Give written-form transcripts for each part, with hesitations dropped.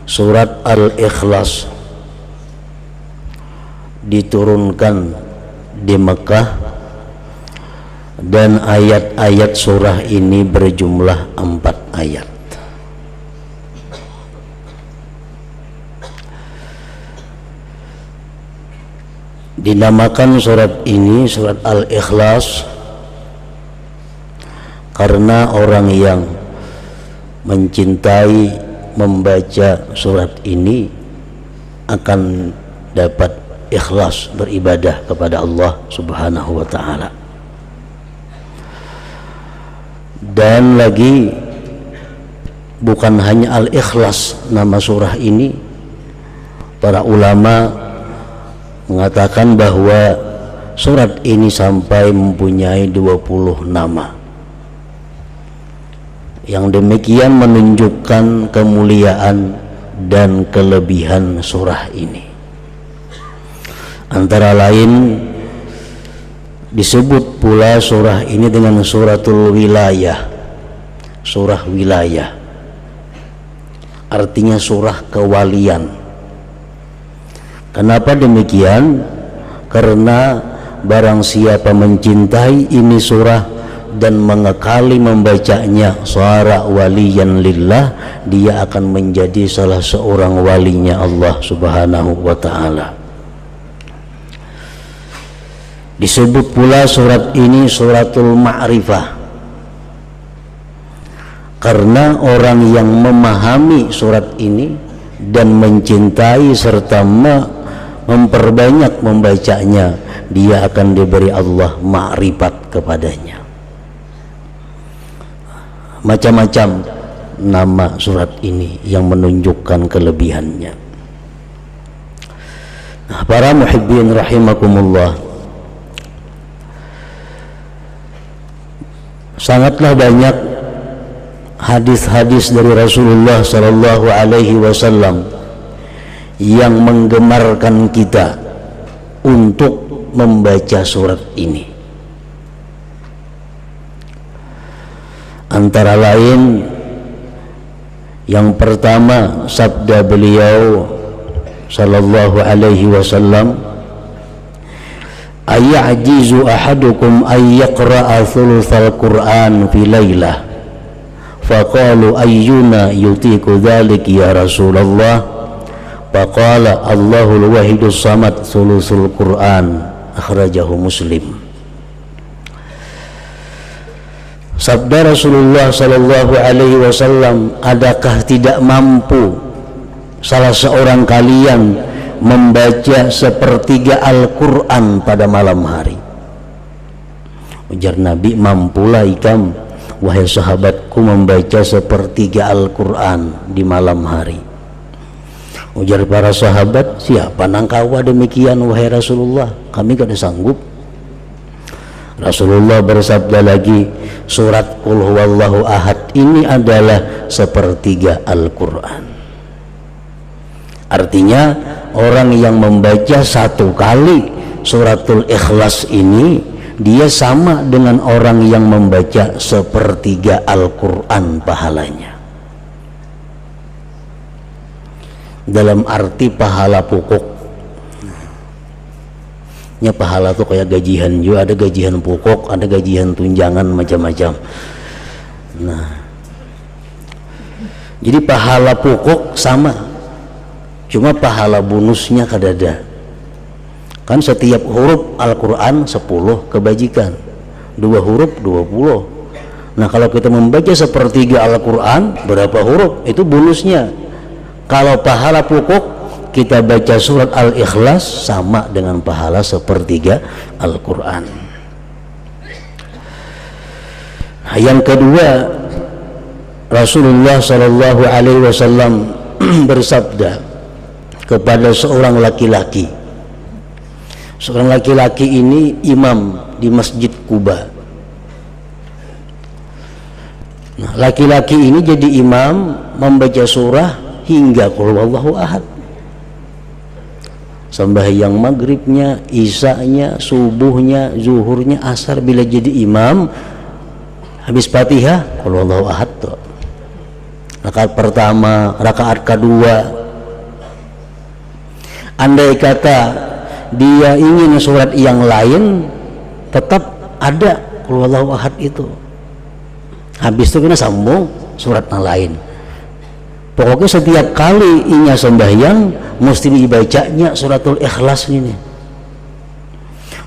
Surat Al-Ikhlas diturunkan di Mekah dan ayat-ayat surah ini berjumlah 4 ayat. Dinamakan surat ini surat Al-Ikhlas karena orang yang mencintai membaca surat ini akan dapat ikhlas beribadah kepada Allah Subhanahu wa ta'ala. Dan lagi bukan hanya Al-Ikhlas nama surah ini, para ulama mengatakan bahwa surat ini sampai mempunyai 20 nama. Yang demikian menunjukkan kemuliaan dan kelebihan surah ini. Antara lain disebut pula surah ini dengan suratul wilayah, surah wilayah, artinya surah kewalian. Kenapa demikian? Karena barang siapa mencintai ini surah dan mengekali membacanya, sara waliyan lillah, dia akan menjadi salah seorang walinya Allah Subhanahu wa ta'ala. Disebut pula surat ini suratul ma'rifah karena orang yang memahami surat ini dan mencintai serta memperbanyak membacanya, dia akan diberi Allah ma'rifat kepadanya. Macam-macam nama surat ini yang menunjukkan kelebihannya. Nah, para muhibbin rahimakumullah, sangatlah banyak hadis-hadis dari Rasulullah sallallahu alaihi wasallam yang menggemarkan kita untuk membaca surat ini. Antara lain yang pertama sabda beliau sallallahu alaihi wasallam, ayajizu ahadukum ay yaqra'a thulutsal Qur'an fi lailah, faqalu ayyuna yutiku dzalik ya Rasulullah, faqala Allahul wahidus samad thulutsul Qur'an, akhrajahu Muslim. Sabda Rasulullah sallallahu alaihi wasallam, adakah tidak mampu salah seorang kalian membaca sepertiga Al-Quran pada malam hari? Ujar Nabi, mampulah ikam wahai sahabatku membaca sepertiga Al-Quran di malam hari. Ujar para sahabat, siapa nangkawa demikian wahai Rasulullah, kami gak ada sanggup. Rasulullah bersabda lagi, surat Qul huwallahu ahad ini adalah sepertiga Al-Quran. Artinya orang yang membaca satu kali suratul Ikhlas ini, dia sama dengan orang yang membaca sepertiga Al-Quran pahalanya. Dalam arti pahala pokok. Ya, pahala tuh kayak gajian juga, ada gajian pokok, ada gajian tunjangan, macam-macam. Nah, jadi pahala pokok sama, cuma pahala bonusnya kadada. Kan setiap huruf Al-Quran 10 kebajikan, 2 huruf 20. Nah, kalau kita membaca sepertiga Al-Quran, berapa huruf? Itu bonusnya. Kalau pahala pokok kita baca surat Al-Ikhlas sama dengan pahala sepertiga Al-Quran. Nah, yang kedua, Rasulullah sallallahu alaihi wasallam bersabda kepada seorang laki-laki. Seorang laki-laki ini imam di Masjid Quba. Nah, laki-laki ini jadi imam membaca surah hingga Qul huwallahu ahad. Sembahyang maghribnya, isanya, subuhnya, zuhurnya, asar, bila jadi imam habis Fatihah Qul huwallahu ahad tuh. rakaat pertama, rakaat kedua. Andai kata dia ingin surat yang lain, tetap ada qul huwallahu ahad itu. Habis itu kena sambung surat yang lain. Pokoknya setiap kali inya sembahyang mesti dibacanya suratul Ikhlas ini.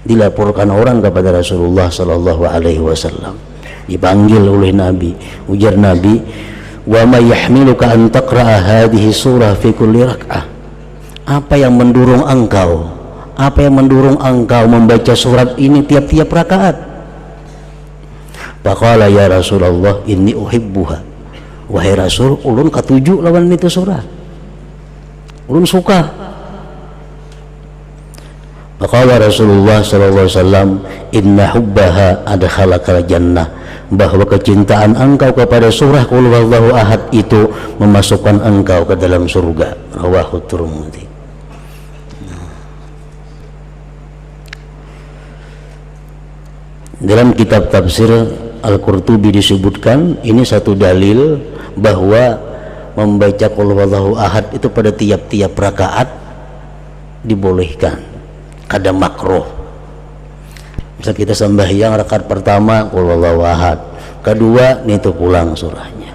Dilaporkan orang kepada Rasulullah sallallahu alaihi wasallam. Dipanggil oleh Nabi, ujar Nabi, "Wa ma yahmiluka an taqra'a hadhihi surah fi kulli rak'ah?" Apa yang mendorong engkau? Apa yang mendorong engkau membaca surat ini tiap-tiap rakaat? Faqala ya Rasulullah inni uhibbuha. Wahai Rasul, ulun katuju lawan itu surah. Ulun suka. Faqala Rasulullah sallallahu alaihi wasallam, inna hubbaha adkhalakal jannah. Bahwa kecintaan engkau kepada surah qul huwallahu ahad itu memasukkan engkau ke dalam surga. Rawahu Tirmidzi. Dalam kitab tafsir Al-Qurtubi disebutkan ini satu dalil bahwa membaca qul huwallahu ahad itu pada tiap-tiap rakaat dibolehkan, kada makruh. Misal kita sembahyang rakaat pertama qul huwallahu ahad, kedua itu pulang surahnya,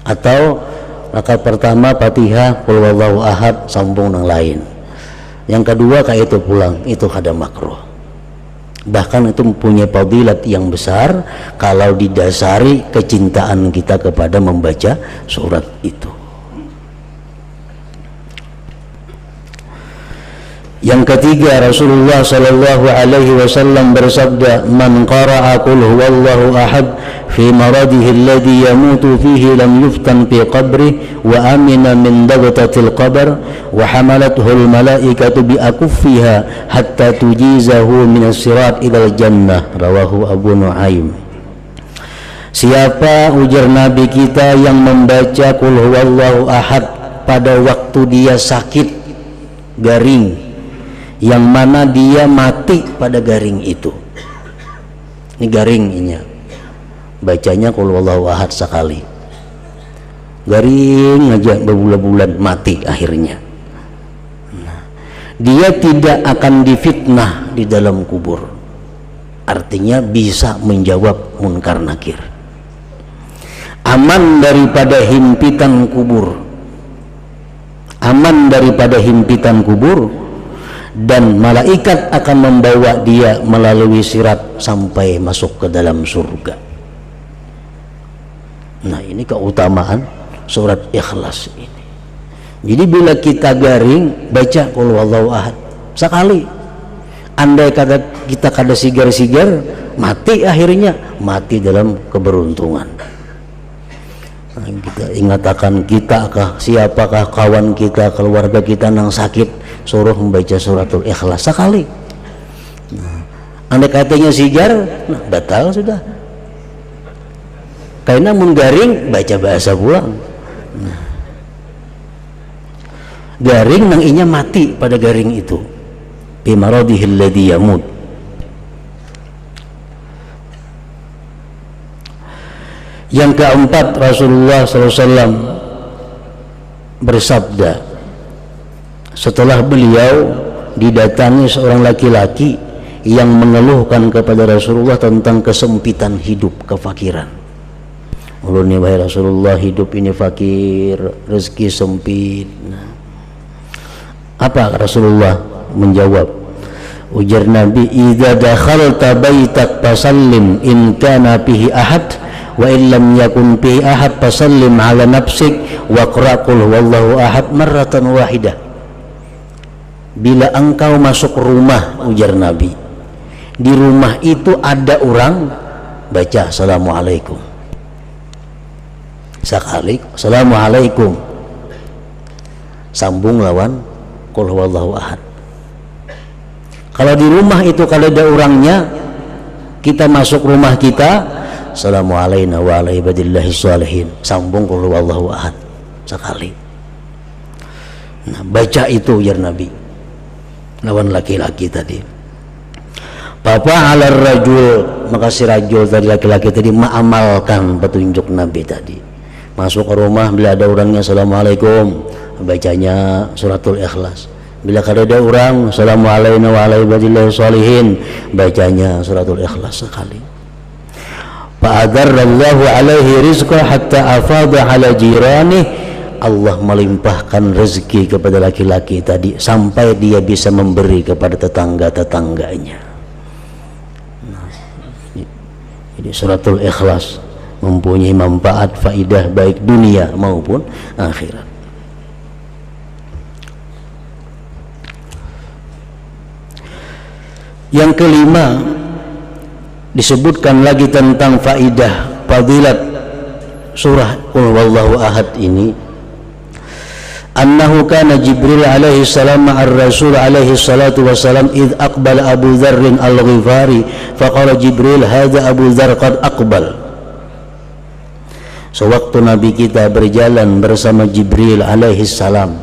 atau rakaat pertama Fatihah qul huwallahu ahad sambung yang lain, yang kedua kayak itu pulang, itu kada makruh. Bahkan itu mempunyai fadilat yang besar kalau didasari kecintaan kita kepada membaca surat itu. Yang ketiga, Rasulullah sallallahu alaihi wasallam bersabda, "Man qara'a qul huwallahu ahad fi maradihi alladhi yamutu fihi lam yuftan fi qabrihi wa amina min dagtatil qabr wa hamalathu al malaikatu bi akuffiha hatta tujizahu min as-sirat ila al-jannah." Rawahu Abu Nuaim. Siapa, ujar Nabi kita, yang membaca qul huwallahu ahad pada waktu dia sakit garing, yang mana dia mati pada garing itu. Ini garingnya, bacanya qul huwallahu ahad sekali, garing aja berbulan-bulan mati akhirnya. Dia tidak akan difitnah di dalam kubur, artinya bisa menjawab munkar nakir, aman daripada himpitan kubur, aman daripada himpitan kubur, dan malaikat akan membawa dia melalui sirat sampai masuk ke dalam surga. Nah, ini keutamaan surat Ikhlas ini. Jadi bila kita garing baca qul huwallahu ahad sekali, andai kata kita kada sigar-sigar, mati akhirnya, mati dalam keberuntungan. Nah, kita ingatakan kita kah, siapakah kawan kita, keluarga kita yang sakit, suruh membaca suratul Ikhlas sekali. Nah, andai katanya sigar, nah batal sudah. Karena menggaring baca bahasa pulang. Nah, garing nang inya mati pada garing itu. Bi maradihil ladzi yamut. Yang keempat, Rasulullah SAW bersabda setelah beliau didatangi seorang laki-laki yang mengeluhkan kepada Rasulullah tentang kesempitan hidup, kefakiran. Ulun ni wahai Rasulullah, hidup ini fakir, rezeki sempit. Nah, apa Rasulullah menjawab? Ujar Nabi, "Idza dakhalta baitak fasallim in kana fihi ahad wa illam yakun fi ahad fasallim ala nafsik wa qra qul huwallahu ahad marratan wahidah." Bila engkau masuk rumah, ujar Nabi, di rumah itu ada orang, baca assalamualaikum sekali, assalamualaikum, sambung lawan qul huwallahu ahad. Kalau di rumah itu kalau ada orangnya, kita masuk rumah kita, assalamualaikum wa ala ibadillahi sholihin, sambung qul huwallahu ahad sekali. Nah, baca itu ujar Nabi lawan laki-laki tadi. Papa alar rajul, maka si rajul tadi, laki-laki tadi, mengamalkan petunjuk Nabi tadi. Masuk ke rumah, bila ada orangnya assalamualaikum, bacanya suratul Ikhlas. Bila ada orang assalamualaikum warahmatullahi wabarakatuh, bacanya suratul Ikhlas sekali. Fa'adarrallahu alaihi rizqa hatta afadha ala jirani. Allah melimpahkan rezeki kepada laki-laki tadi sampai dia bisa memberi kepada tetangga-tetangganya. Jadi suratul Ikhlas mempunyai manfaat faidah baik dunia maupun akhirat. Yang kelima, disebutkan lagi tentang faidah fadilat surah Qul Huwallahu Ahad ini. Annahu kana Jibril alaihi salam ma'ar Rasul alaihi salatu wassalam id aqbala Abu Dzar al-Ghifari faqala Jibril hadza Abu Dzar qad aqbal. Sewaktu Nabi kita berjalan bersama Jibril alaihi salam,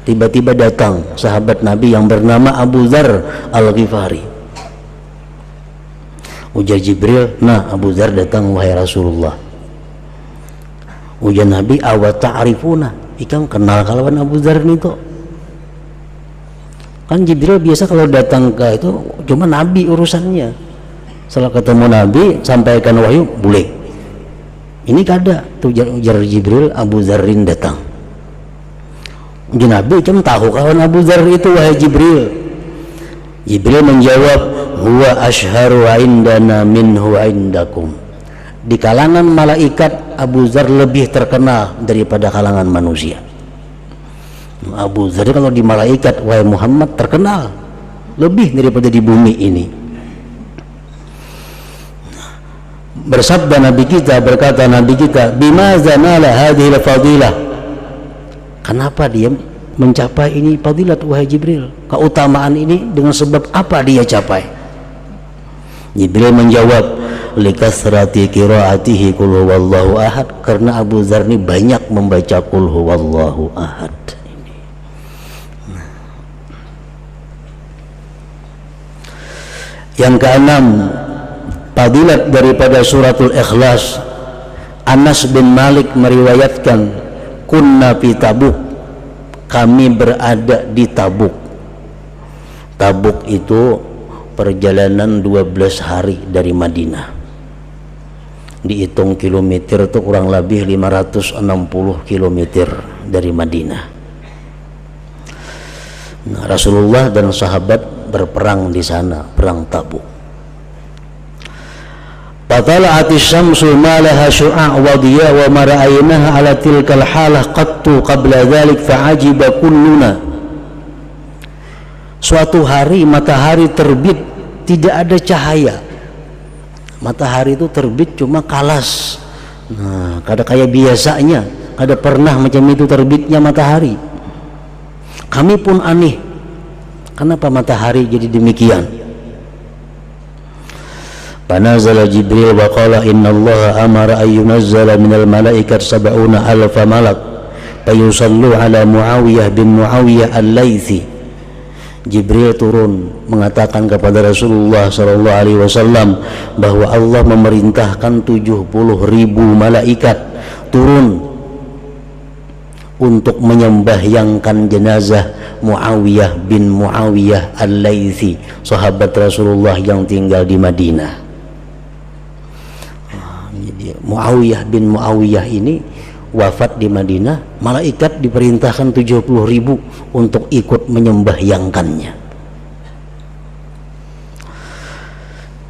tiba-tiba datang sahabat Nabi yang bernama Abu Dzar al-Ghifari. Ujar Jibril, nah Abu Dzar datang wahai Rasulullah. Ujar Nabi, awa ta'rifuna, ikang kenal kalawan Abu Dzar itu. Kan Jibril biasa kalau datang ke itu cuma Nabi urusannya. Setelah ketemu Nabi sampaikan wahyu boleh. Ini kada tuh ujar Jibril, Abu Dzarin datang. Ujar Nabi, cuma tahu kawan Abu Dzar itu wahai Jibril. Jibril menjawab, huwa ashharu indana minhu indakum. Di kalangan malaikat Abu Dzar lebih terkenal daripada kalangan manusia. Abu Dzar kalau di malaikat wahai Muhammad terkenal lebih daripada di bumi ini. Bersabda Nabi kita, berkata Nabi kita, bimaza nala hadhil fadilah, kenapa dia mencapai ini fadilat wahai Jibril, keutamaan ini dengan sebab apa dia capai? Jibril menjawab, likasrati qiraatihi qul huwallahu ahad, karena Abu Dzar ini banyak membaca qul huwallahu ahad ini. Yang keenam, fadilat daripada suratul Ikhlas. Anas bin Malik meriwayatkan, kunna fi Tabuk, kami berada di Tabuk. Tabuk itu perjalanan 12 hari dari Madinah. Dihitung kilometer itu kurang lebih 560 kilometer dari Madinah. Nah, Rasulullah dan sahabat berperang di sana, perang Tabuk. Fatala'atis syamsu ma laha syu'a' wa diya wa ma ra'aynaha ala tilkal halah qattu qabla dhalik fa'ajiba kulluna. Suatu hari matahari terbit, tidak ada cahaya. Matahari itu terbit cuma kalas. Nah, kada kayak biasanya, kada pernah macam itu terbitnya matahari. Kami pun aneh, kenapa matahari jadi demikian? Fanazala Jibril wa qala innallaha amara ayyunazzala minal malaikat sab'una alfa malak fayusallu ala Muawiyah bin Muawiyah al-Laythi. Jibril turun mengatakan kepada Rasulullah SAW bahwa Allah memerintahkan 70.000 malaikat turun untuk menyembahyangkan jenazah Muawiyah bin Muawiyah al-Laythi, sahabat Rasulullah yang tinggal di Madinah. Muawiyah bin Muawiyah ini wafat di Madinah, malaikat diperintahkan 70.000 untuk ikut menyembahyangkannya.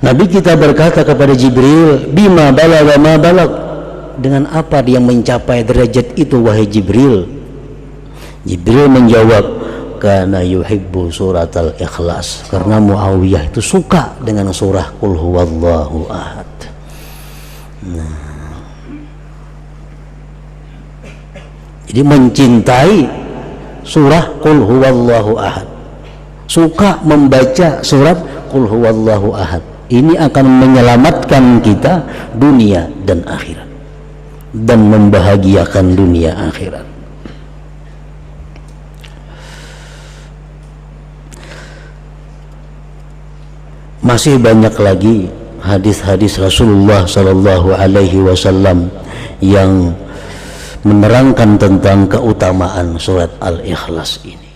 Nabi kita berkata kepada Jibril, bima balagha ma balag, dengan apa dia mencapai derajat itu wahai Jibril? Jibril menjawab, kana yuhibbu suratal Ikhlas, karena Muawiyah itu suka dengan surah Qul Huwallahu Ahad. Nah, jadi mencintai surah Qul Huwallahu Ahad, suka membaca surat Qul Huwallahu Ahad. Ini akan menyelamatkan kita dunia dan akhirat dan membahagiakan dunia akhirat. Masih banyak lagi hadis-hadis Rasulullah sallallahu alaihi wasallam yang menerangkan tentang keutamaan surat Al-Ikhlas ini.